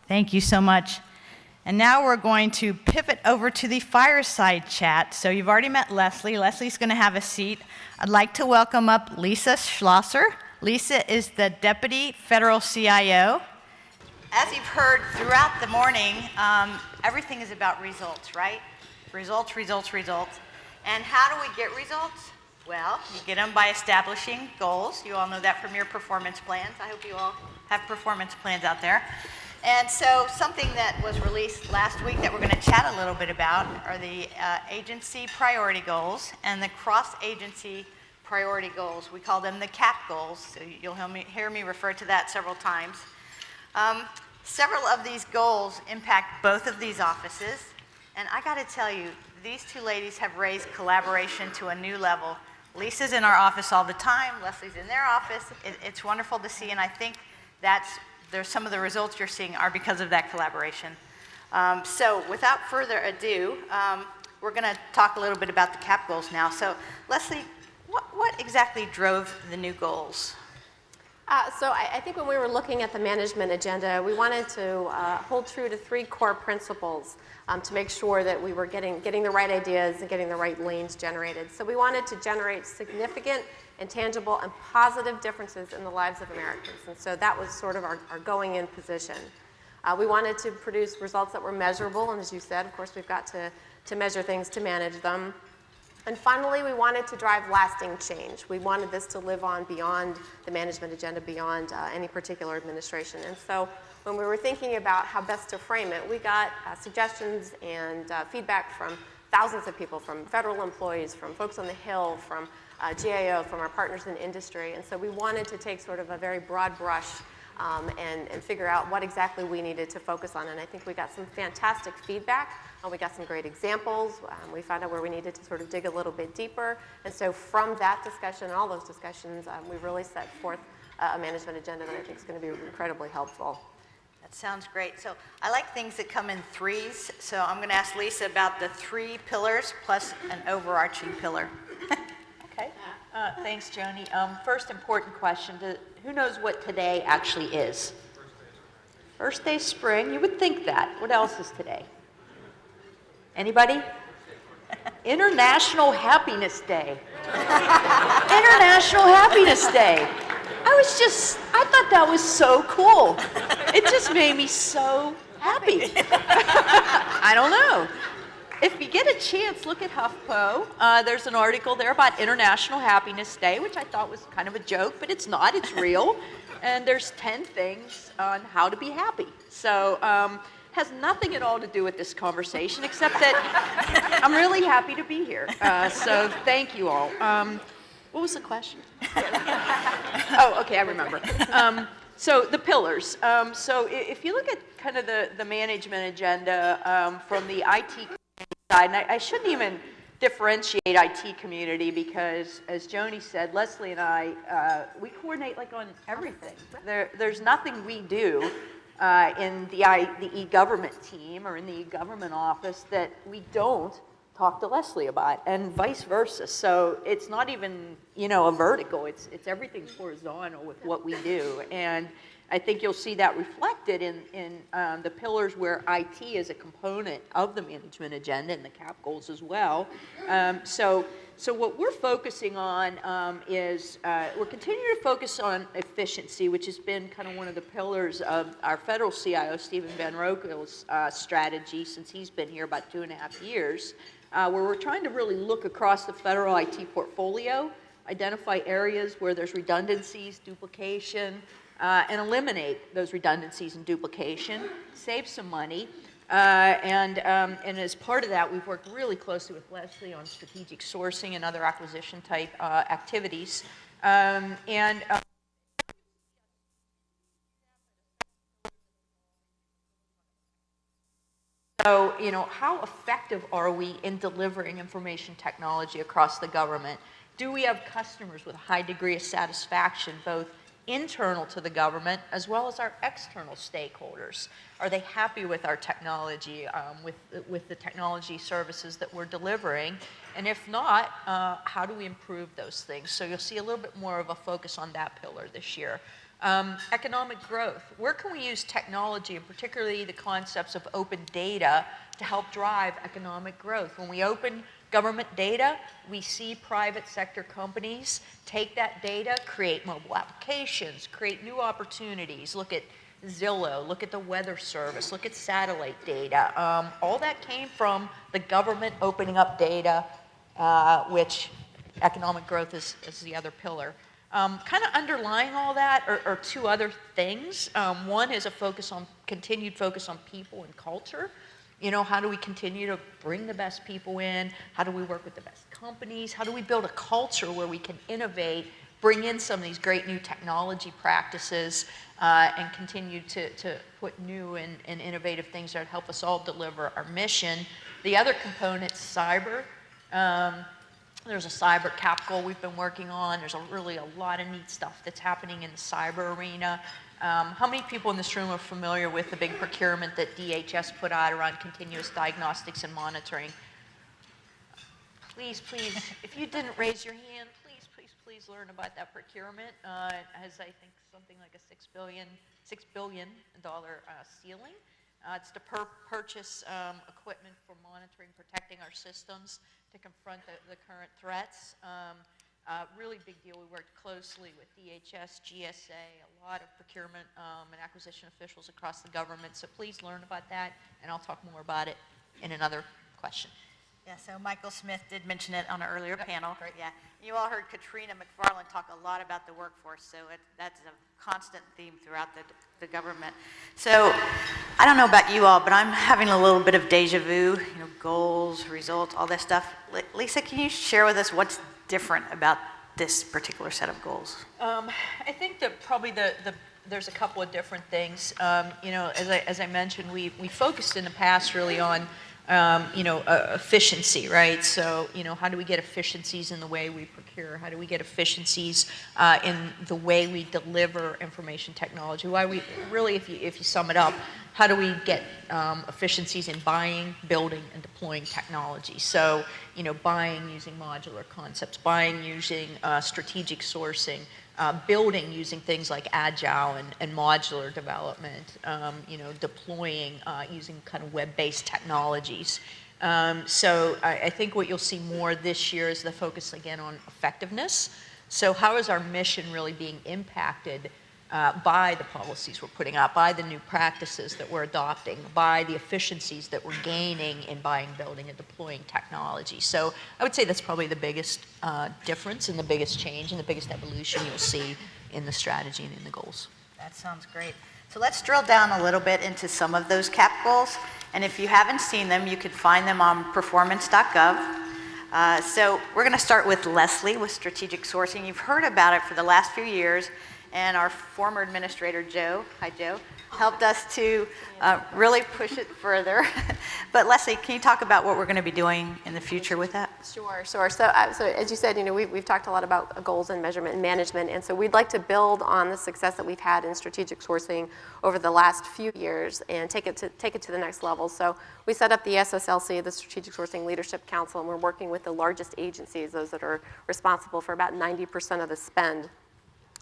Thank you so much. And now we're going to pivot over to the fireside chat. So you've already met Lesley. Lesley's going to have a seat. I'd like to welcome up Lisa Schlosser. Lisa is the Deputy Federal CIO. As you've heard throughout the morning, everything is about results, right? Results, results, results. And how do we get results? Well, you get them by establishing goals. You all know that from your performance plans. I hope you all have performance plans out there. And so something that was released last week that we're going to chat a little bit about are the agency priority goals and the cross-agency priority goals. We call them the CAP goals, so you'll hear me refer to that several times. Several of these goals impact both of these offices, and I got to tell you, these two ladies have raised collaboration to a new level. Lisa's in our office all the time, Lesley's in their office. It's wonderful to see, and I think there's some of the results you're seeing are because of that collaboration. So without further ado, we're going to talk a little bit about the CAP goals now. So Lesley, what exactly drove the new goals? So I think when we were looking at the management agenda, we wanted to hold true to 3 core principles to make sure that we were getting the right ideas and getting the right lanes generated. So we wanted to generate significant and tangible and positive differences in the lives of Americans. And so that was sort of our going in position. We wanted to produce results that were measurable, and as you said, of course, we've got to measure things to manage them. And finally, we wanted to drive lasting change. We wanted this to live on beyond the management agenda, beyond any particular administration. And so when we were thinking about how best to frame it, we got suggestions and feedback from thousands of people, from federal employees, from folks on the Hill, from GAO, from our partners in industry. And so we wanted to take sort of a very broad brush and figure out what exactly we needed to focus on. And I think we got some fantastic feedback. We got some great examples. We found out where we needed to sort of dig a little bit deeper. And so from that discussion and all those discussions, we really set forth a management agenda that I think is going to be incredibly helpful. That sounds great. So I like things that come in threes. So I'm going to ask Lisa about the 3 pillars plus an overarching pillar. Okay. Thanks, Joanie. First important question, who knows what today actually is? First day of spring. You would think that. What else is today? Anybody? International Happiness Day. International Happiness Day. I thought that was so cool. It just made me so happy. I don't know. If you get a chance, look at HuffPo. There's an article there about International Happiness Day, which I thought was kind of a joke, but it's not, it's real. And there's 10 things on how to be happy. So, has nothing at all to do with this conversation, except that I'm really happy to be here. So thank you all. What was the question? Oh, okay, I remember. So the pillars. So if you look at kind of the management agenda from the IT side, and I shouldn't even differentiate IT community because, as Joanie said, Lesley and I, we coordinate like on everything. There's nothing we do in the e-government team or in the e-government office that we don't talk to Lesley about, and vice versa. So it's not even, a vertical. It's everything's horizontal with what we do. And I think you'll see that reflected in the pillars where IT is a component of the management agenda and the CAP goals as well. So what we're focusing on is we're continuing to focus on efficiency, which has been kind of one of the pillars of our federal CIO, Stephen Van Rokel's strategy since he's been here about 2.5 years, where we're trying to really look across the federal IT portfolio, identify areas where there's redundancies, duplication, and eliminate those redundancies and duplication, save some money. And as part of that, we've worked really closely with Lesley on strategic sourcing and other acquisition type activities. So, how effective are we in delivering information technology across the government? Do we have customers with a high degree of satisfaction, both internal to the government as well as our external stakeholders? Are they happy with our technology, with the technology services that we're delivering? And if not, how do we improve those things? So you'll see a little bit more of a focus on that pillar this year. Economic growth. Where can we use technology, and particularly the concepts of open data, to help drive economic growth? When we open government data, we see private sector companies take that data, create mobile applications, create new opportunities. Look at Zillow, look at the Weather Service, look at satellite data. All that came from the government opening up data, which economic growth is the other pillar. Kind of underlying all that are two other things. One is a continued focus on people and culture. You know, how do we continue to bring the best people in? How do we work with the best companies? How do we build a culture where we can innovate, bring in some of these great new technology practices, and continue to put new and innovative things that help us all deliver our mission? The other component is cyber. There's a cyber cap goal we've been working on. There's really a lot of neat stuff that's happening in the cyber arena. How many people in this room are familiar with the big procurement that DHS put out around continuous diagnostics and monitoring? Please, if you didn't raise your hand, please learn about that procurement. It has, I think, something like a $6 billion ceiling. It's to purchase equipment for monitoring, protecting our systems to confront the current threats. Really big deal. We worked closely with DHS, GSA, a lot of procurement and acquisition officials across the government. So please learn about that, and I'll talk more about it in another question. Yeah, so Michael Smith did mention it on an earlier panel. Right. Yeah, you all heard Katrina McFarland talk a lot about the workforce, so that's a constant theme throughout the government. So I don't know about you all, but I'm having a little bit of deja vu, you know, goals, results, all that stuff. Lisa, can you share with us what's different about this particular set of goals? I think that probably there's a couple of different things. You know, as I mentioned, we focused in the past really on you know, efficiency, right? So, you know, how do we get efficiencies in the way we procure? How do we get efficiencies in the way we deliver information technology? Why we really, if you sum it up, how do we get efficiencies in buying, building, and deploying technology? So, you know, buying using modular concepts, buying using strategic sourcing, building using things like agile and modular development, you know, deploying using kind of web-based technologies. So I think what you'll see more this year is the focus again on effectiveness. So how is our mission really being impacted by the policies we're putting out, by the new practices that we're adopting, by the efficiencies that we're gaining in buying, building, and deploying technology. So I would say that's probably the biggest difference and the biggest change and the biggest evolution you'll see in the strategy and in the goals. That sounds great. So let's drill down a little bit into some of those CAP goals. And if you haven't seen them, you can find them on performance.gov. So we're going to start with Lesley with strategic sourcing. You've heard about it for the last few years. And our former administrator, Joe, hi Joe, helped us to really push it further. But Lesley, can you talk about what we're going to be doing in the future with that? Sure. So as you said, you know, we've talked a lot about goals and measurement and management, and so we'd like to build on the success that we've had in strategic sourcing over the last few years and take it to the next level. So we set up the SSLC, the Strategic Sourcing Leadership Council, and we're working with the largest agencies, those that are responsible for about 90% of the spend,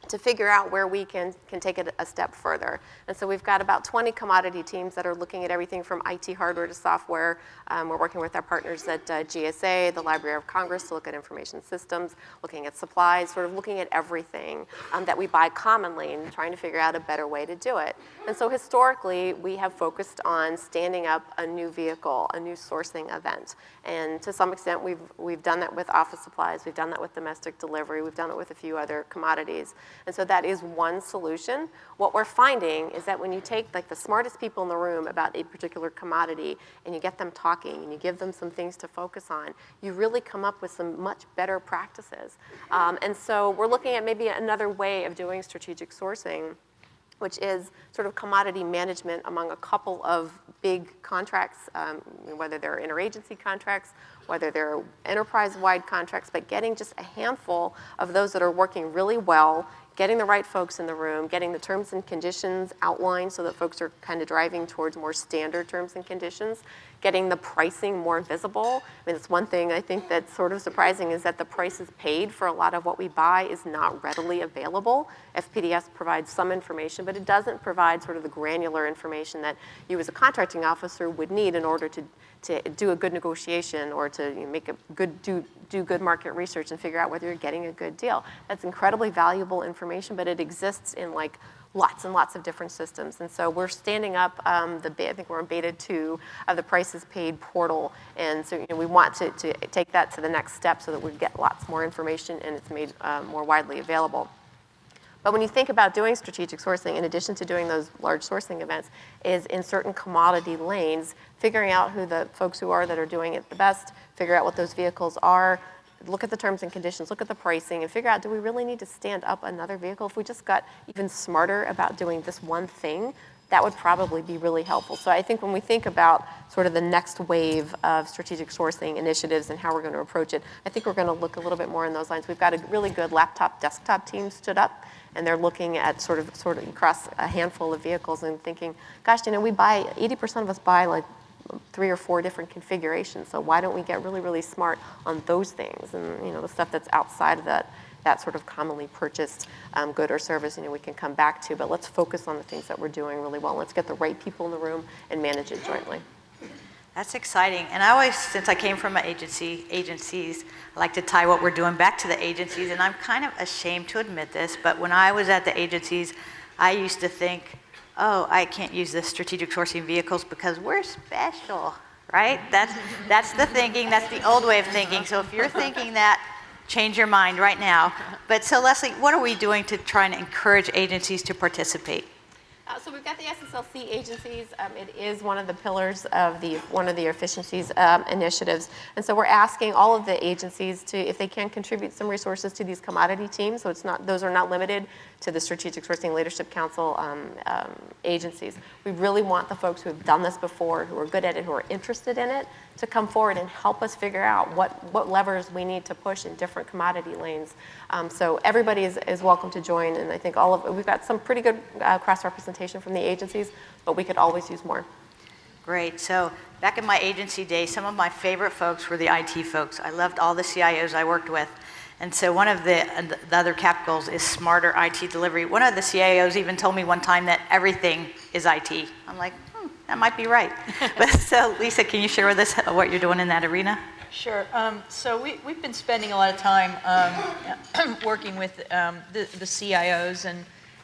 to figure out where we can take it a step further. And so we've got about 20 commodity teams that are looking at everything from IT hardware to software. We're working with our partners at GSA, the Library of Congress, to look at information systems, looking at supplies, sort of looking at everything that we buy commonly and trying to figure out a better way to do it. And so historically, we have focused on standing up a new vehicle, a new sourcing event. And to some extent, we've done that with office supplies, we've done that with domestic delivery, we've done it with a few other commodities. And so that is one solution. What we're finding is that when you take like the smartest people in the room about a particular commodity and you get them talking and you give them some things to focus on, you really come up with some much better practices. And so we're looking at maybe another way of doing strategic sourcing, which is sort of commodity management among a couple of big contracts, whether they're interagency contracts, whether they're enterprise-wide contracts, but getting just a handful of those that are working really well, getting the right folks in the room, getting the terms and conditions outlined so that folks are kind of driving towards more standard terms and conditions, getting the pricing more visible. I mean, it's one thing I think that's sort of surprising is that the prices paid for a lot of what we buy is not readily available. FPDS provides some information, but it doesn't provide sort of the granular information that you as a contracting officer would need in order to do a good negotiation or to make a good, do good market research and figure out whether you're getting a good deal. That's incredibly valuable information, but it exists in like lots and lots of different systems. And so we're standing up I think we're in beta 2 of the prices paid portal. And so we want to take that to the next step so that we get lots more information and it's made more widely available. But when you think about doing strategic sourcing, in addition to doing those large sourcing events, is in certain commodity lanes, figuring out who the folks who are that are doing it the best, figure out what those vehicles are, look at the terms and conditions, look at the pricing, and figure out, do we really need to stand up another vehicle? If we just got even smarter about doing this one thing, that would probably be really helpful. So I think when we think about sort of the next wave of strategic sourcing initiatives and how we're going to approach it, I think we're going to look a little bit more in those lines. We've got a really good laptop desktop team stood up, and they're looking at sort of across a handful of vehicles and thinking, gosh, we buy, 80% of us buy like 3 or 4 different configurations. So why don't we get really, really smart on those things? And the stuff that's outside of that sort of commonly purchased good or service, we can come back to. But let's focus on the things that we're doing really well. Let's get the right people in the room and manage it jointly. That's exciting. And I always, since I came from an agencies, I like to tie what we're doing back to the agencies. And I'm kind of ashamed to admit this, but when I was at the agencies, I used to think, oh, I can't use the strategic sourcing vehicles because we're special, right? That's the thinking. That's the old way of thinking. So if you're thinking that, change your mind right now. But so Lesley, what are we doing to try and encourage agencies to participate? So we've got the SSLC agencies. It is one of the pillars of one of the efficiencies initiatives. And so we're asking all of the agencies to, if they can, contribute some resources to these commodity teams. So those are not limited to the Strategic Sourcing Leadership Council agencies. We really want the folks who have done this before, who are good at it, who are interested in it, to come forward and help us figure out what levers we need to push in different commodity lanes. So everybody is welcome to join, and I think we've got some pretty good cross-representation from the agencies, but we could always use more. Great. So back in my agency days, some of my favorite folks were the IT folks. I loved all the CIOs I worked with. And so one of the other CAP goals is smarter IT delivery. One of the CIOs even told me one time that everything is IT. I'm like, that might be right. But so Lisa, can you share with us what you're doing in that arena? Sure. So we've been spending a lot of time working with the CIOs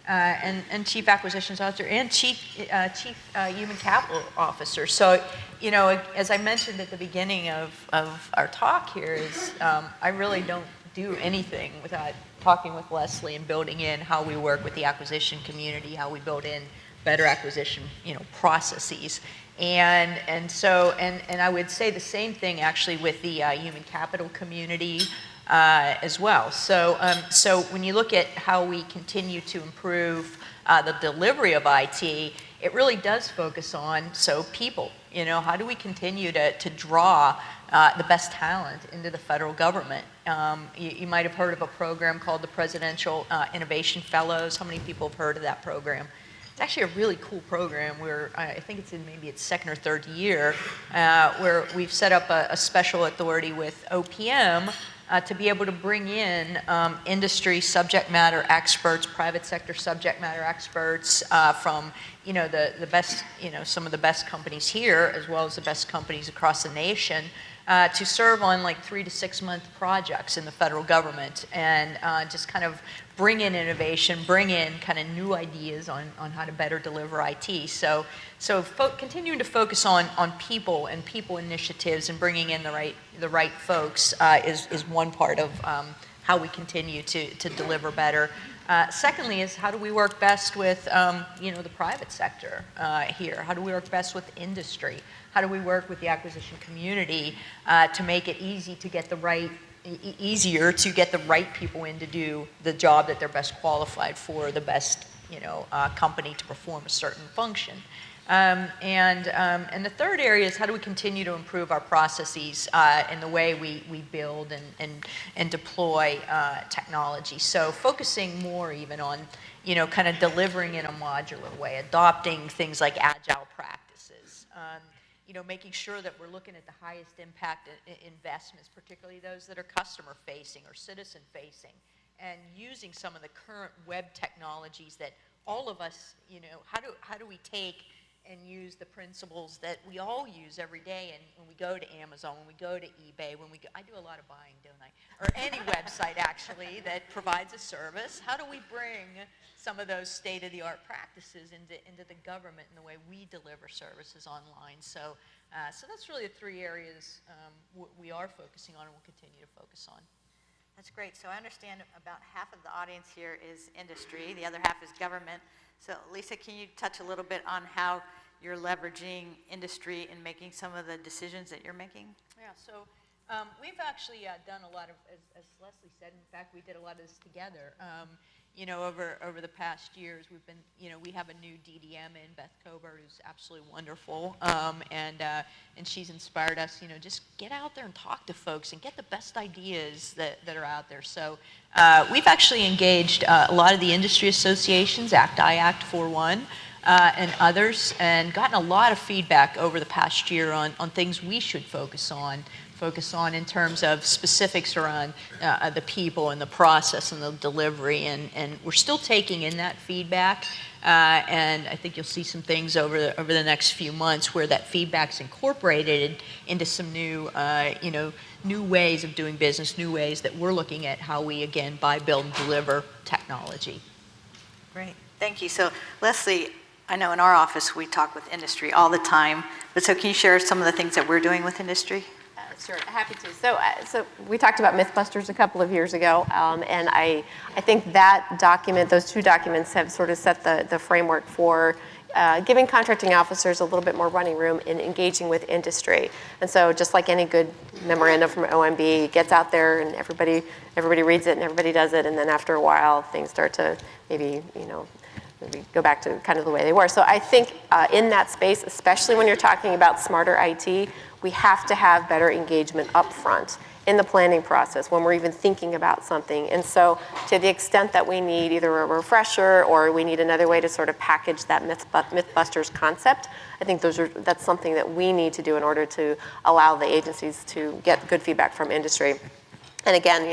and chief acquisitions officer and chief human capital officer. So, as I mentioned at the beginning of our talk here, is I really don't do anything without talking with Lesley and building in how we work with the acquisition community, how we build in better acquisition, processes. And I would say the same thing actually with the human capital community as well. So when you look at how we continue to improve the delivery of IT, it really does focus on people. How do we continue to draw the best talent into the federal government? You might have heard of a program called the Presidential Innovation Fellows. How many people have heard of that program? It's actually a really cool program where I think it's in maybe its second or third year, where we've set up a special authority with OPM to be able to bring in industry subject matter experts, private sector subject matter experts from the best, some of the best companies here as well as the best companies across the nation to serve on like 3 to 6 month projects in the federal government and just kind of bring in innovation, bring in kind of new ideas on how to better deliver IT. So continuing to focus on people and people initiatives and bringing in the right folks is one part of how we continue to deliver better. Secondly is how do we work best with the private sector here? How do we work best with industry? How do we work with the acquisition community to make it easier to get the right people in to do the job that they're best qualified for, the best company to perform a certain function. And the third area is how do we continue to improve our processes in the way we build and deploy technology. So focusing more even on kind of delivering in a modular way, adopting things like agile practices. making sure that we're looking at the highest impact investments, particularly those that are customer facing or citizen facing, and using some of the current web technologies that all of us, how do we take and use the principles that we all use every day, and when we go to Amazon, when we go to eBay, I do a lot of buying, don't I? Or any website actually that provides a service. How do we bring some of those state-of-the-art practices into the government and the way we deliver services online? So that's really the three areas we are focusing on and will continue to focus on. That's great. So I understand about half of the audience here is industry, the other half is government. So Lisa, can you touch a little bit on how you're leveraging industry in making some of the decisions that you're making? Yeah, so we've actually done a lot of, as Lesley said, in fact, we did a lot of this together. Over the past years, we've been, we have a new DDM in Beth Cobert who's absolutely wonderful, and she's inspired us, just get out there and talk to folks and get the best ideas that are out there. So we've actually engaged a lot of the industry associations, ACT-I, Act 4.1, and others, and gotten a lot of feedback over the past year on things we should focus on in terms of specifics around the people and the process and the delivery, and we're still taking in that feedback, and I think you'll see some things over the next few months where that feedback's incorporated into some new new ways of doing business, new ways that we're looking at how we, again, buy, build, and deliver technology. Great, thank you. So Lesley, I know in our office we talk with industry all the time, but so can you share some of the things that we're doing with industry? Sure, happy to. So we talked about Mythbusters a couple of years ago, and I think that document, those two documents have sort of set the framework for giving contracting officers a little bit more running room in engaging with industry. And so just like any good memorandum from OMB, it gets out there and everybody reads it and everybody does it, and then after a while things start to maybe go back to kind of the way they were. So I think in that space, especially when you're talking about smarter IT, we have to have better engagement up front in the planning process when we're even thinking about something. And so to the extent that we need either a refresher or we need another way to sort of package that Mythbusters concept, I think that's something that we need to do in order to allow the agencies to get good feedback from industry. And again,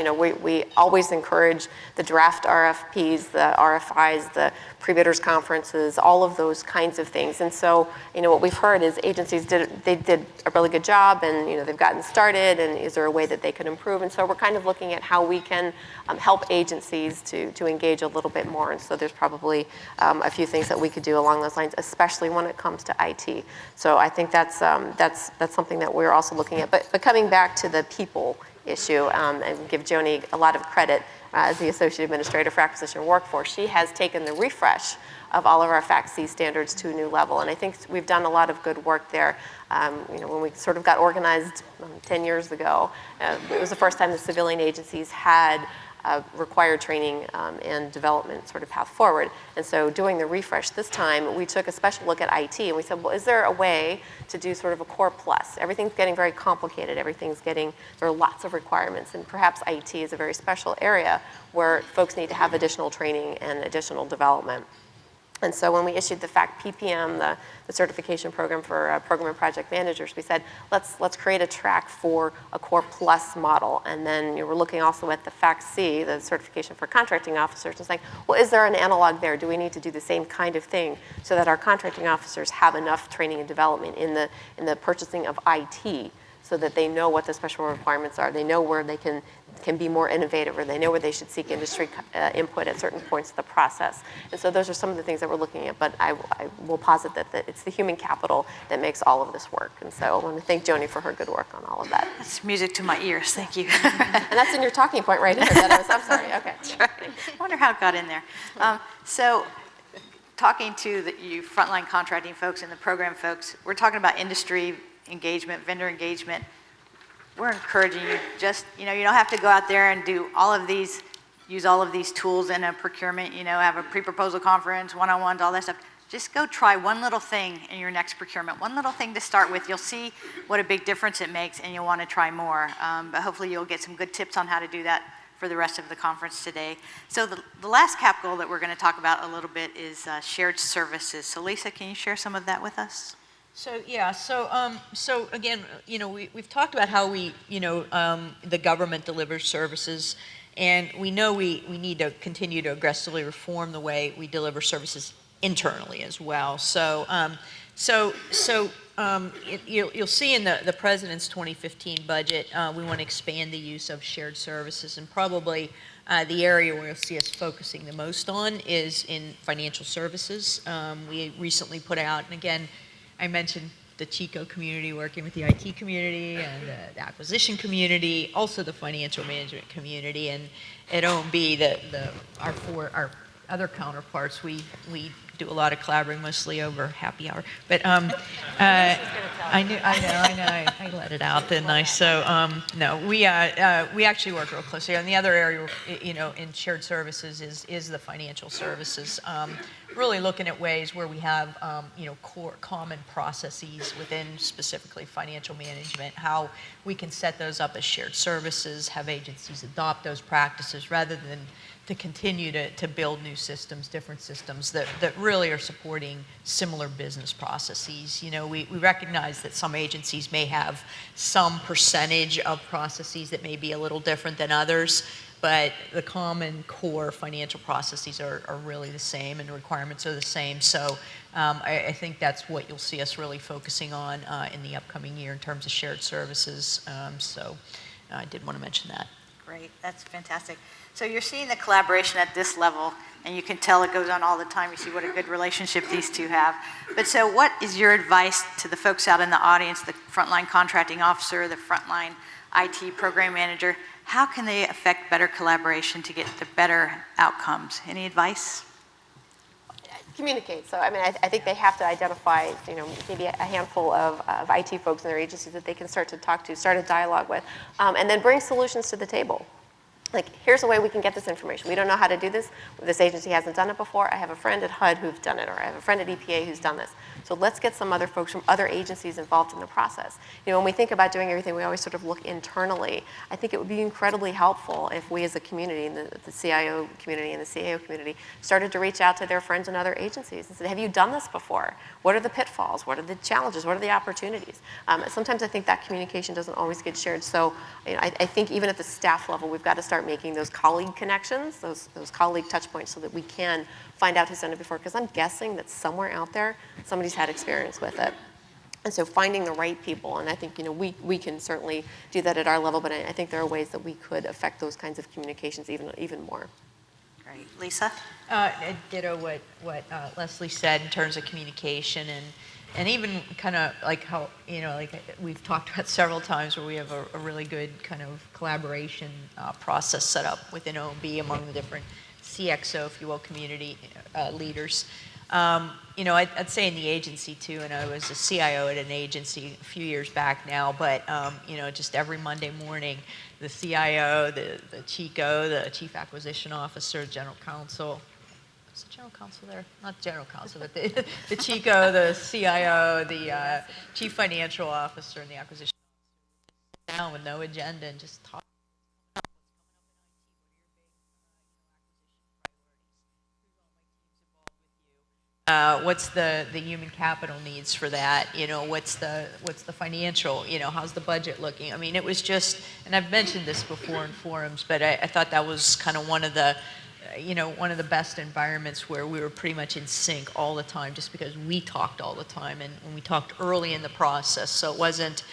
we always encourage the draft RFPs, the RFIs, the pre-bidders conferences, all of those kinds of things. And so, what we've heard is agencies did a really good job, and they've gotten started, and is there a way that they could improve? And so we're kind of looking at how we can help agencies to engage a little bit more. And so there's probably a few things that we could do along those lines, especially when it comes to IT. So I think that's something that we're also looking at. But coming back to the people issue, and give Joanie a lot of credit as the Associate Administrator for Acquisition and Workforce. She has taken the refresh of all of our FACT-C standards to a new level, and I think we've done a lot of good work there. When we sort of got organized 10 years ago, it was the first time the civilian agencies had required training and development sort of path forward. And so doing the refresh this time, we took a special look at IT, and we said, well, is there a way to do sort of a core plus? Everything's getting very complicated. There are lots of requirements, and perhaps IT is a very special area where folks need to have additional training and additional development. And so when we issued the FACT PPM, the certification program for program and project managers, we said, let's create a track for a core plus model. And then we're looking also at the FACT-C, the certification for contracting officers, and saying, well, is there an analog there? Do we need to do the same kind of thing so that our contracting officers have enough training and development in the purchasing of IT, so that they know what the special requirements are, they know where they can be more innovative, or they know where they should seek industry input at certain points of the process. And so those are some of the things that we're looking at, but I will posit that it's the human capital that makes all of this work. And so I want to thank Joanie for her good work on all of that. That's music to my ears, thank you. And that's in your talking point right here. I'm sorry, okay. That's right. I wonder how it got in there. So talking to you frontline contracting folks and the program folks, we're talking about industry engagement, vendor engagement. We're encouraging you, you don't have to go out there and do all of these, use all of these tools in a procurement, have a pre-proposal conference, one-on-ones, all that stuff. Just go try one little thing in your next procurement, one little thing to start with. You'll see what a big difference it makes, and you'll want to try more. But hopefully you'll get some good tips on how to do that for the rest of the conference today. So the last CAP goal that we're going to talk about a little bit is shared services. So Lisa, can you share some of that with us? So yeah, so again, we've talked about how the government delivers services, and we know we need to continue to aggressively reform the way we deliver services internally as well. So you'll see in the president's 2015 budget, we want to expand the use of shared services, and probably the area where you'll see us focusing the most on is in financial services. We recently put out, and again, I mentioned the Chico community working with the IT community and the acquisition community, also the financial management community, and at OMB, our other counterparts, we do a lot of collaborating, mostly over happy hour. But I let it out, didn't I? So no, we actually work real closely. And the other area, in shared services is the financial services. Really looking at ways where we have, core common processes within specifically financial management, how we can set those up as shared services, have agencies adopt those practices rather than to continue to build new systems, different systems that really are supporting similar business processes. We recognize that some agencies may have some percentage of processes that may be a little different than others, but the common core financial processes are really the same and the requirements are the same. So I think that's what you'll see us really focusing on in the upcoming year in terms of shared services. So I did want to mention that. Great, that's fantastic. So you're seeing the collaboration at this level, and you can tell it goes on all the time. You see what a good relationship these two have. But so what is your advice to the folks out in the audience, the frontline contracting officer, the frontline IT program manager? How can they affect better collaboration to get the better outcomes? Any advice? Communicate. So, I think they have to identify, maybe a handful of IT folks in their agencies that they can start to talk to, start a dialogue with, and then bring solutions to the table. Like, here's a way we can get this information. We don't know how to do this. This agency hasn't done it before. I have a friend at HUD who's done it, or I have a friend at EPA who's done this. So let's get some other folks from other agencies involved in the process. When we think about doing everything, we always sort of look internally. I think it would be incredibly helpful if we as a community, and the CIO community and the CAO community, started to reach out to their friends in other agencies and said, have you done this before? What are the pitfalls? What are the challenges? What are the opportunities? Sometimes I think that communication doesn't always get shared. So I think even at the staff level, we've got to start making those colleague connections, those colleague touch points, so that we can find out who's done it before, because I'm guessing that somewhere out there, somebody's had experience with it. And so finding the right people, and I think we can certainly do that at our level, but I think there are ways that we could affect those kinds of communications even more. Great. Lisa? I ditto what Lesley said in terms of communication, and even kind of like how, like we've talked about several times, where we have a really good kind of collaboration process set up within OMB among the different CXO, if you will, community leaders. I'd say in the agency too, and I was a CIO at an agency a few years back now, but just every Monday morning, the CIO, the Chico, the Chief Acquisition Officer, General Counsel, is the General Counsel there? Not General Counsel, but the Chico, the CIO, the Chief Financial Officer, and the Acquisition Officer, down with no agenda and just talk. What's the human capital needs for that? What's the financial? How's the budget looking? I mean, it was just, and I've mentioned this before in forums, but I thought that was kind of one of the best environments where we were pretty much in sync all the time, just because we talked all the time, and when we talked early in the process, so it wasn't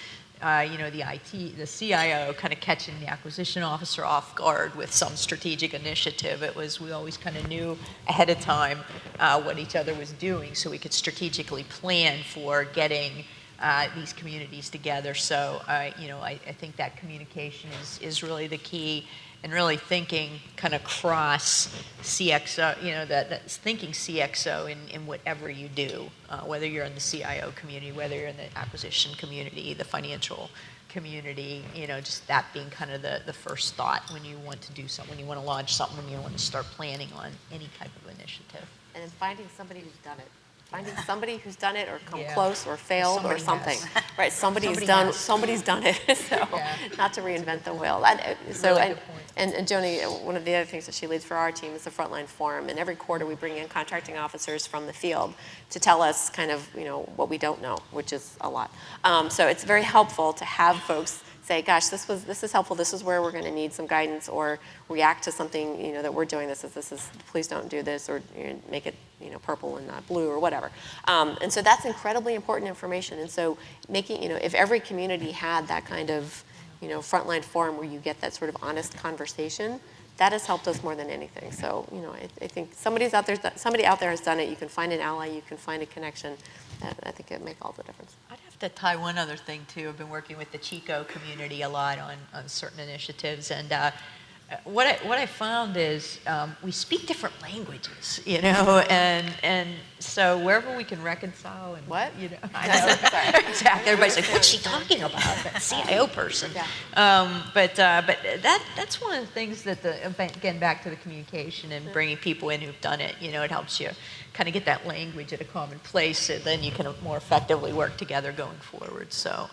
the CIO kind of catching the acquisition officer off guard with some strategic initiative. It was, we always kind of knew ahead of time what each other was doing, so we could strategically plan for getting these communities together. So, I think that communication is really the key, and really thinking kind of cross CXO, that's thinking CXO in whatever you do, whether you're in the CIO community, whether you're in the acquisition community, the financial community, just that being kind of the first thought when you want to do something, when you want to launch something, when you want to start planning on any type of initiative. And then finding somebody who's done it. Finding somebody who's done it or come Yeah. close or failed or Somebody something. has. Right, somebody's done it, so Yeah. not to reinvent the wheel. Really good point. And Joanie, one of the other things that she leads for our team is the Frontline Forum, and every quarter we bring in contracting officers from the field to tell us kind of, what we don't know, which is a lot. So it's very helpful to have folks say, gosh, this is helpful, this is where we're going to need some guidance, or react to something, that we're doing this is, please don't do this, or make it, purple and not blue, or whatever. And so that's incredibly important information. And so making, if every community had that kind of, frontline forum where you get that sort of honest conversation, that has helped us more than anything. So, I think somebody out there has done it. You can find an ally, you can find a connection. I think it makes all the difference. I'd have to tie one other thing too. I've been working with the Chico community a lot on certain initiatives, and what I found is we speak different languages, and so wherever we can reconcile and What? I know exactly. Everybody's like, "What's she talking about?" That CIO person. Yeah. But that's one of the things that again, back to the communication and bringing people in who've done it. It helps you kind of get that language at a common place, so then you can more effectively work together going forward. So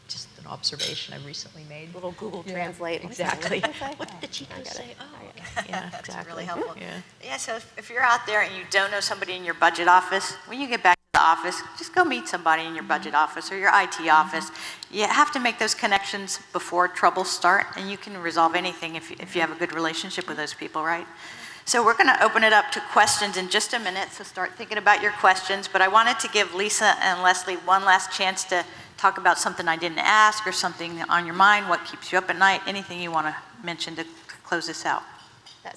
just an observation I recently made. Little Google Translate. Exactly. What did it say? What did the Chico say? Oh, okay. Yeah, exactly. That's really helpful. Yeah. Yeah, so if you're out there and you don't know somebody in your budget office, when you get back to the office, just go meet somebody in your budget office or your IT office. You have to make those connections before troubles start, and you can resolve anything if you have a good relationship with those people, right? So we're going to open it up to questions in just a minute, so start thinking about your questions. But I wanted to give Lisa and Lesley one last chance to talk about something I didn't ask or something on your mind, what keeps you up at night, anything you want to mention to close this out.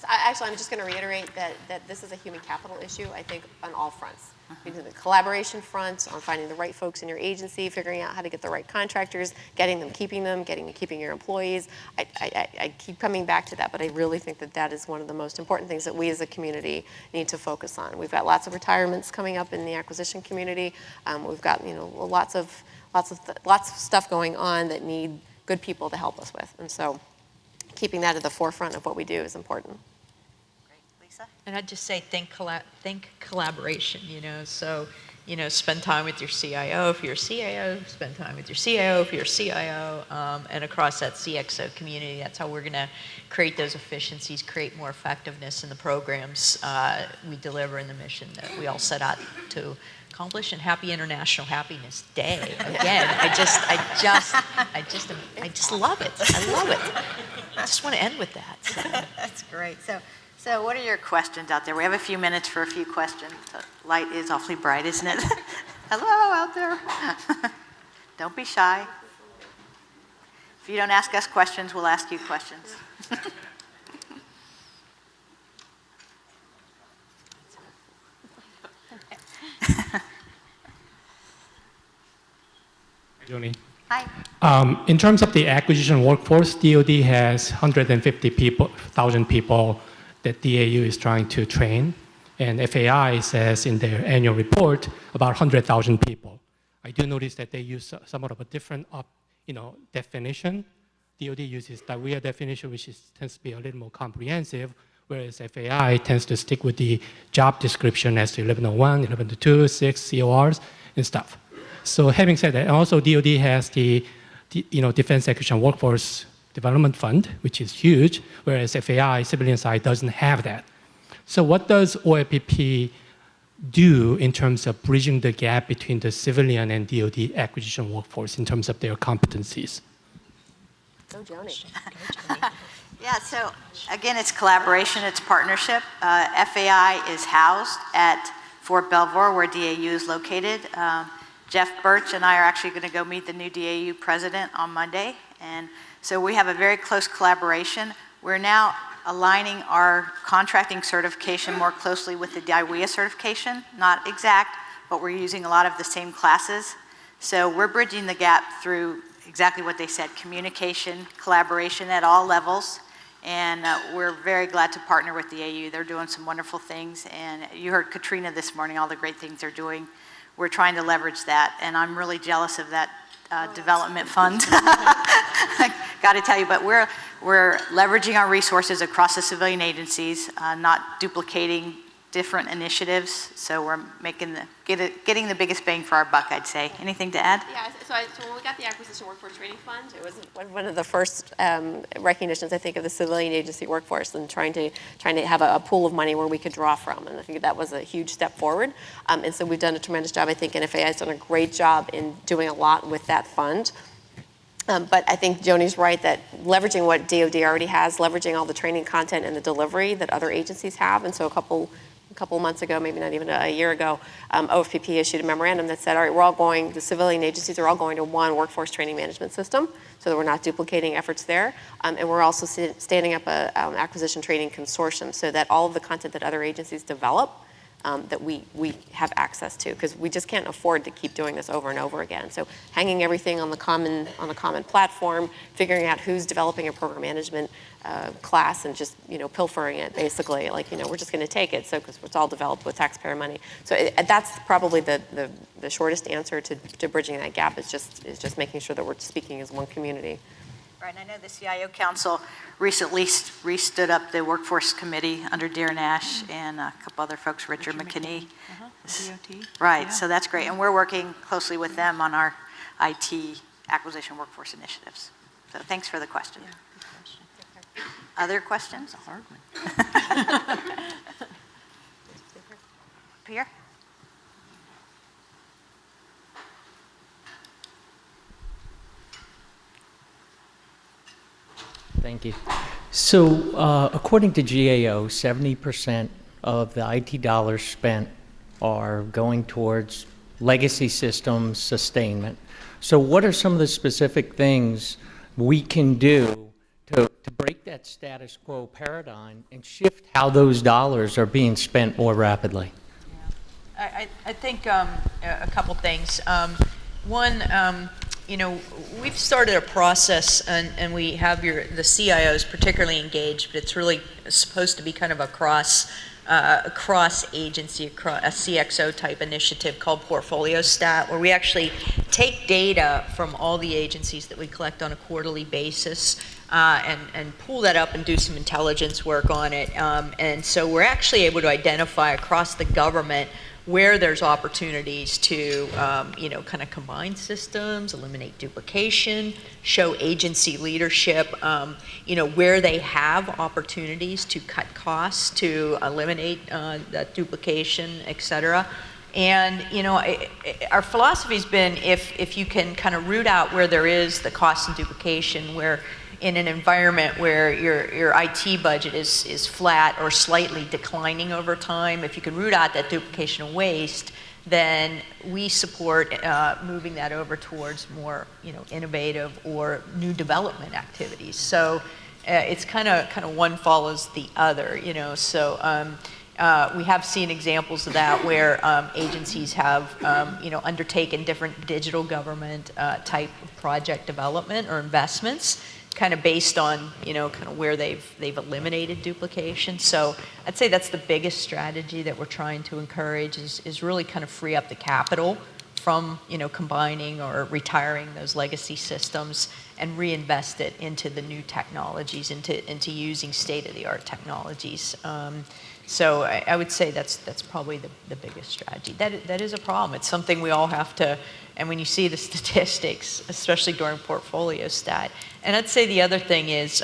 Actually, I'm just going to reiterate that this is a human capital issue, I think, on all fronts. The collaboration front, on finding the right folks in your agency, figuring out how to get the right contractors, keeping your employees. I keep coming back to that, but I really think that is one of the most important things that we as a community need to focus on. We've got lots of retirements coming up in the acquisition community. We've got lots of stuff going on that need good people to help us with, and so keeping that at the forefront of what we do is important. And I'd just say think collaboration, so, spend time with your CIO if you're a CIO, spend time with your CIO if you're a CIO, and across that CXO community, that's how we're going to create those efficiencies, create more effectiveness in the programs we deliver in the mission that we all set out to accomplish. And happy International Happiness Day. Again, I just love it. I love it. I just want to end with that. So. That's great. So what are your questions out there? We have a few minutes for a few questions. The light is awfully bright, isn't it? Hello out there. Don't be shy. If you don't ask us questions, we'll ask you questions. Joanie. Hi. In terms of the acquisition workforce, DoD has 150,000 people that DAU is trying to train, and FAI says in their annual report about 100,000 people. I do notice that they use somewhat of a different definition. DoD uses the WEA definition, which tends to be a little more comprehensive, whereas FAI tends to stick with the job description as to 1101, 1102, 6, CORs, and stuff. So having said that, and also DoD has the Defense Acquisition Workforce Development Fund, which is huge, whereas FAI, civilian side, doesn't have that. So what does OFPP do in terms of bridging the gap between the civilian and DoD acquisition workforce in terms of their competencies? Go, Joanie. Yeah, so again, it's collaboration, it's partnership. FAI is housed at Fort Belvoir, where DAU is located. Jeff Birch and I are actually going to go meet the new DAU president on Monday. And so we have a very close collaboration. We're now aligning our contracting certification more closely with the DIWEA certification. Not exact, but we're using a lot of the same classes. So we're bridging the gap through exactly what they said, communication, collaboration at all levels. And we're very glad to partner with the AU. They're doing some wonderful things. And you heard Katrina this morning, all the great things they're doing. We're trying to leverage that. And I'm really jealous of that development fund. Got to tell you, but we're leveraging our resources across the civilian agencies, not duplicating different initiatives, so we're making getting the biggest bang for our buck, I'd say. Anything to add? Yeah, so when we got the Acquisition Workforce Training Fund, it was one of the first recognitions, I think, of the civilian agency workforce and trying to have a pool of money where we could draw from, and I think that was a huge step forward. And so we've done a tremendous job. I think NFAI has done a great job in doing a lot with that fund. But I think Joanie's right that leveraging what DoD already has, leveraging all the training content and the delivery that other agencies have, and so a couple months ago, maybe not even a year ago, OFPP issued a memorandum that said, all right, the civilian agencies are all going to one workforce training management system so that we're not duplicating efforts there. And we're also standing up an acquisition training consortium so that all of the content that other agencies develop that we have access to, because we just can't afford to keep doing this over and over again. So hanging everything on a common platform, figuring out who's developing a program management class and just pilfering it basically, like we're just going to take it, so because it's all developed with taxpayer money. So that's probably the shortest answer to bridging that gap is just making sure that we're speaking as one community. Right, and I know the CIO Council recently stood up the Workforce Committee under Darren Ash and a couple other folks, Richard McKinney. DOT. Right, Yeah. so that's great. And we're working closely with them on our IT acquisition workforce initiatives. So thanks for the question. Yeah, good question. Other questions? That's a hard one. Pierre? Thank you. So according to GAO, 70% of the IT dollars spent are going towards legacy systems sustainment. So what are some of the specific things we can do to break that status quo paradigm and shift how those dollars are being spent more rapidly? I think a couple things. One, we've started a process, and we have the CIOs particularly engaged, but it's really supposed to be kind of a cross-agency, a CXO type initiative called Portfolio Stat, where we actually take data from all the agencies that we collect on a quarterly basis and pull that up and do some intelligence work on it. And so we're actually able to identify across the government where there's opportunities to, kind of combine systems, eliminate duplication, show agency leadership, where they have opportunities to cut costs, to eliminate that duplication, et cetera. And, our philosophy's been if you can kind of root out where there is the cost and duplication, where in an environment where your IT budget is flat or slightly declining over time, if you can root out that duplication and waste, then we support moving that over towards more innovative or new development activities. So it's kind of one follows the other, So we have seen examples of that where agencies have undertaken different digital government type of project development or investments, kind of based on kind of where they've eliminated duplication. So I'd say that's the biggest strategy that we're trying to encourage is really kind of free up the capital from combining or retiring those legacy systems and reinvest it into the new technologies, into using state-of-the-art technologies. So I would say that's probably the biggest strategy. That is a problem. It's something we all have to, and when you see the statistics, especially during Portfolio Stat, and I'd say the other thing is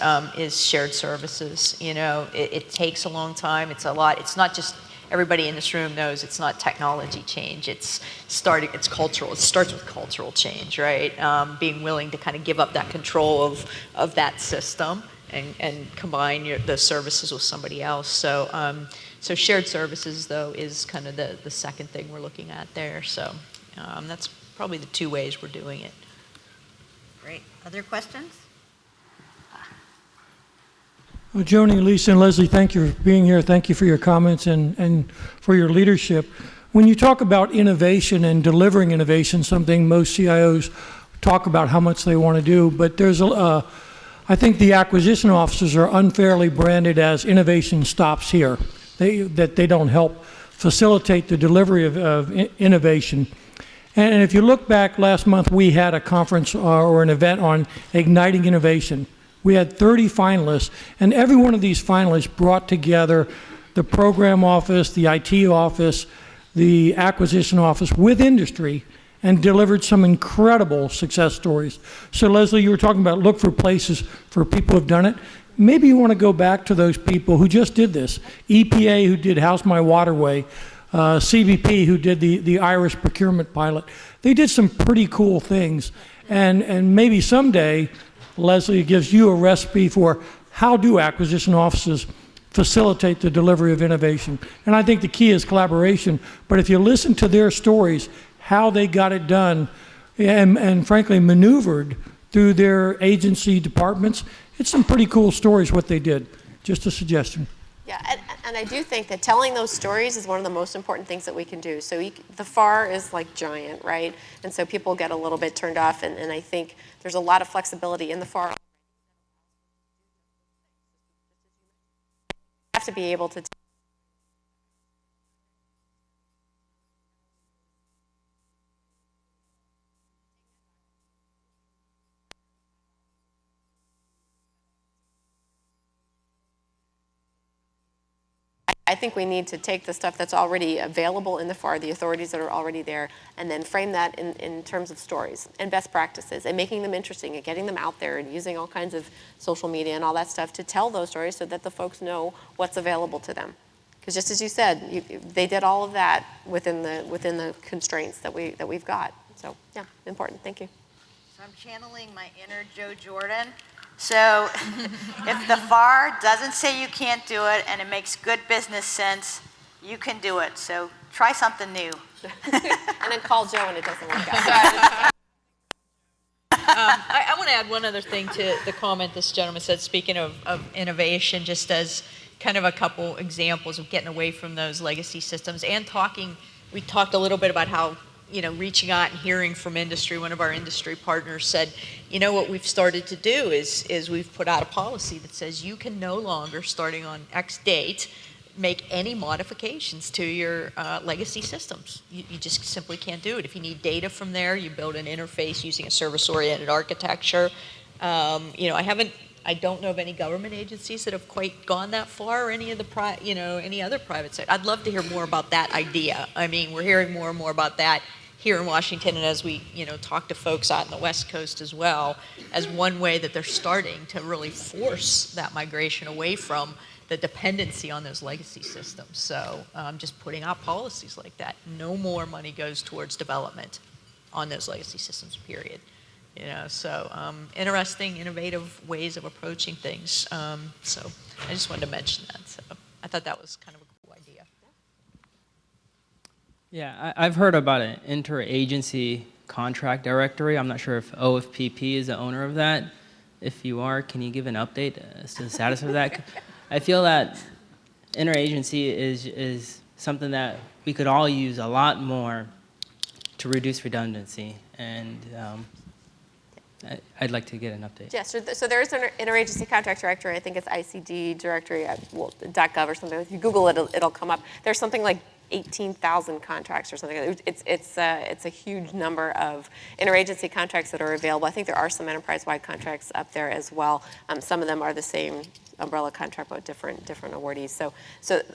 shared services. It takes a long time. It's a lot. It's not just everybody in this room knows it's not technology change. It's cultural. It starts with cultural change, right? Being willing to kind of give up that control of that system and combine the services with somebody else. So so shared services, though, is kind of the second thing we're looking at there. So that's probably the two ways we're doing it. Great. Other questions? Well, Joanie, Lisa, and Lesley, thank you for being here. Thank you for your comments and for your leadership. When you talk about innovation and delivering innovation, something most CIOs talk about how much they want to do, but there's I think the acquisition officers are unfairly branded as innovation stops here. That they don't help facilitate the delivery of innovation. And if you look back last month, we had a conference or an event on igniting innovation. We had 30 finalists, and every one of these finalists brought together the program office, the IT office, the acquisition office with industry and delivered some incredible success stories. So Lesley, you were talking about look for places for people who have done it. Maybe you want to go back to those people who just did this. EPA, who did House My Waterway, CBP, who did the Irish procurement pilot. They did some pretty cool things. And maybe someday, Lesley gives you a recipe for how do acquisition offices facilitate the delivery of innovation. And I think the key is collaboration. But if you listen to their stories, how they got it done, and frankly maneuvered through their agency departments, it's some pretty cool stories what they did. Just a suggestion. Yeah, and I do think that telling those stories is one of the most important things that we can do. So the FAR is like giant, right? And so people get a little bit turned off, and I think there's a lot of flexibility in the FAR. You have to be able to I think we need to take the stuff that's already available in the FAR, the authorities that are already there, and then frame that in terms of stories and best practices and making them interesting and getting them out there and using all kinds of social media and all that stuff to tell those stories so that the folks know what's available to them. Because just as you said, they did all of that within the constraints that we've got. So yeah, important. Thank you. So I'm channeling my inner Joe Jordan. So if the FAR doesn't say you can't do it and it makes good business sense, you can do it. So try something new. And then call Joe when it doesn't work out. I want to add one other thing to the comment this gentleman said, speaking of innovation, just as kind of a couple examples of getting away from those legacy systems and we talked a little bit about how, reaching out and hearing from industry. One of our industry partners said, what we've started to do is we've put out a policy that says you can no longer, starting on X date, make any modifications to your legacy systems. You just simply can't do it. If you need data from there, you build an interface using a service-oriented architecture. I don't know of any government agencies that have quite gone that far, or any of the any other private sector. I'd love to hear more about that idea. I mean, we're hearing more and more about that here in Washington, and as we talk to folks out in the West Coast as well, as one way that they're starting to really force that migration away from the dependency on those legacy systems. So just putting out policies like that. No more money goes towards development on those legacy systems, period. So interesting, innovative ways of approaching things. So I just wanted to mention that. So I thought that was kind of a cool idea. Yeah, I've heard about an interagency contract directory. I'm not sure if OFPP is the owner of that. If you are, can you give an update as to the status of that? I feel that interagency is something that we could all use a lot more to reduce redundancy, and I'd like to get an update. Yeah, so there is an interagency contract directory. I think it's ICD directory .gov or something. If you Google it, it'll come up. There's something like 18,000 contracts or something. It's a huge number of interagency contracts that are available. I think there are some enterprise-wide contracts up there as well. Some of them are the same umbrella contract, but different awardees. So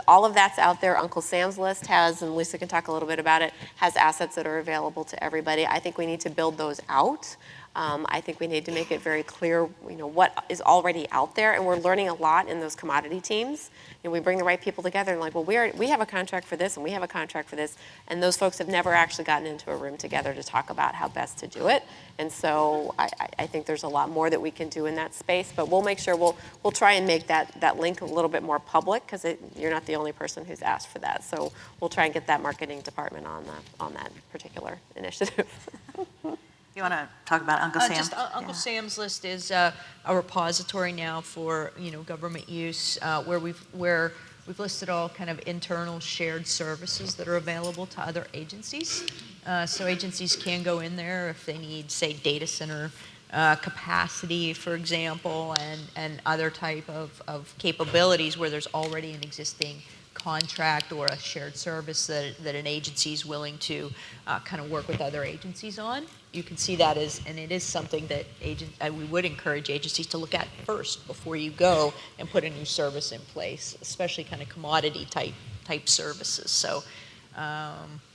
all of that's out there. Uncle Sam's List has, and Lisa can talk a little bit about it, has assets that are available to everybody. I think we need to build those out. I think we need to make it very clear, what is already out there, and we're learning a lot in those commodity teams. We bring the right people together and well, we have a contract for this, and we have a contract for this, and those folks have never actually gotten into a room together to talk about how best to do it. And so I think there's a lot more that we can do in that space, but we'll make sure we'll try and make that link a little bit more public, because you're not the only person who's asked for that. So we'll try and get that marketing department on that particular initiative. You want to talk about Uncle Sam? Uncle Sam's List is a repository now for government use, where we've listed all kind of internal shared services that are available to other agencies. So agencies can go in there if they need, say, data center capacity, for example, and other type of capabilities where there's already an existing contract or a shared service that an agency is willing to kind of work with other agencies on. you can see that as, and it is something that we would encourage agencies to look at first before you go and put a new service in place, especially kind of commodity type services. So,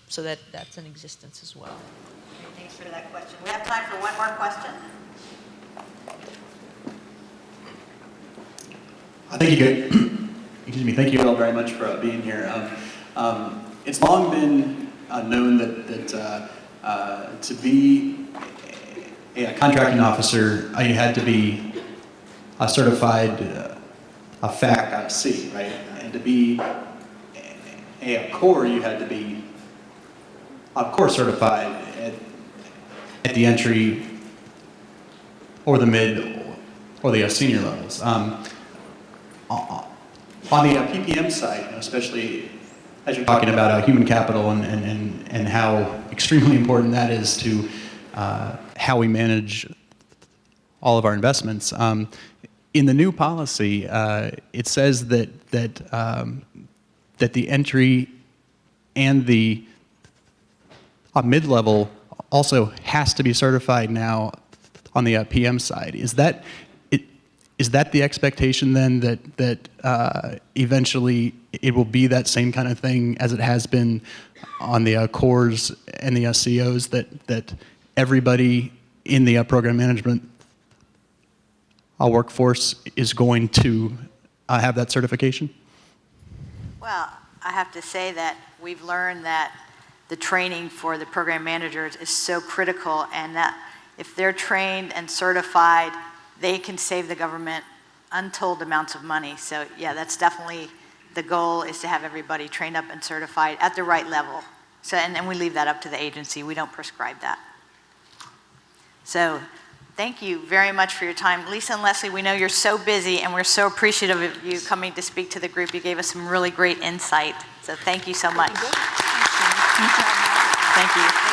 so that's in existence as well. Thanks for that question. We have time for one more question. Thank you. Excuse me. Thank you all very much for being here. It's long been known that to be a contracting officer, you had to be a certified a FAC C, right? And to be a core, you had to be core certified at the entry or the mid or the senior levels. On the PPM side, especially as you're talking about human capital and how extremely important that is to how we manage all of our investments. In the new policy, it says that the entry and the mid-level also has to be certified now on the PM side. Is that the expectation then that eventually it will be that same kind of thing as it has been on the cores and the COs, that everybody in the program management workforce is going to have that certification? Well, I have to say that we've learned that the training for the program managers is so critical, and that if they're trained and certified, they can save the government untold amounts of money. So yeah, that's definitely the goal, is to have everybody trained up and certified at the right level. So, and we leave that up to the agency. We don't prescribe that. So thank you very much for your time. Lisa and Lesley, we know you're so busy, and we're so appreciative of you coming to speak to the group. You gave us some really great insight. So thank you so much. Thank you.